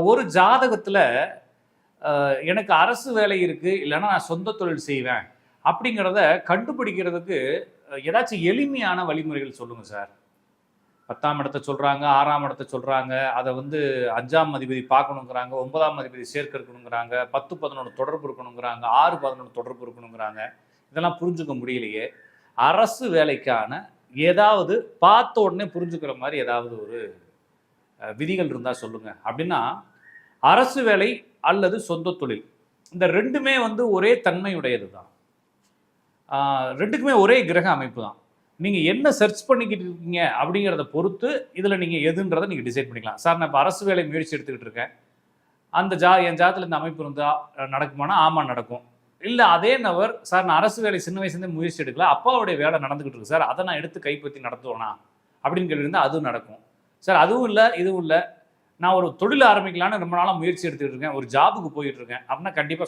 ஒரு ஜாதகத்துல எனக்கு அரசு வேலை இருக்கு, இல்லைன்னா நான் சொந்த தொழில் செய்வேன் அப்படிங்கிறத கண்டுபிடிக்கிறதுக்கு ஏதாச்சும் எளிமையான வழிமுறைகள் சொல்லுங்க சார். 10ஆம் இடத்த சொல்றாங்க, 6ஆம் இடத்த சொல்றாங்க. அத வந்து 5ஆம் அதிபதி பார்க்கணுங்கிறாங்க, 9ஆம் அதிபதி சேர்க்கை இருக்கணுங்கிறாங்க, 10, 11 தொடர்பு இருக்கணுங்கிறாங்க, 6, 11 தொடர்பு இருக்கணுங்கிறாங்க. இதெல்லாம் புரிஞ்சுக்க முடியலையே. அரசு வேலைக்கான ஏதாவது பார்த்த உடனே புரிஞ்சுக்கிற மாரி ஏதாவது ஒரு விதிகள் இருந்தா சொல்லுங்க. அப்படின்னா, அரசு வேலை அல்லது சொந்த தொழில். இந்த 2மே வந்து ஒரே தன்மையுடையது தான். 2க்குமே ஒரே கிரக அமைப்பு தான். நீங்க என்ன சர்ச் பண்ணிக்கிட்டு இருக்கீங்க அப்படிங்கிறத பொறுத்து, இதுல நீங்க எதுன்றத நீங்க டிசைட் பண்ணிக்கலாம். சார் நான் இப்ப அரசு வேலை முயற்சி எடுத்துக்கிட்டு இருக்கேன். அந்த என் ஜாதகத்துல இந்த அமைப்பு இருந்தா நடக்குமானா? ஆமா நடக்கும். இல்ல அதே நபர், சார் நான் அரசு வேலை சின்ன வயசுலேருந்தே முயற்சி எடுக்கல. அப்பாவுடைய வேலை நடந்துகிட்டு இருக்கு சார். அத நான் எடுத்து கைப்பற்றி நடத்துவேனா? அப்படின்னு கேட்டிருந்தா அதுவும் நடக்கும். சார் அதுவும் இல்ல, இதுவும் இல்ல. நான் ஒரு தொழில் ஆரம்பிக்கலான்னு ரொம்ப நாளா முயற்சி எடுத்துக்கிட்டு இருக்கேன். ஒரு ஜாபுக்கு போயிட்டு இருக்கேன். அப்படின்னா கண்டிப்பா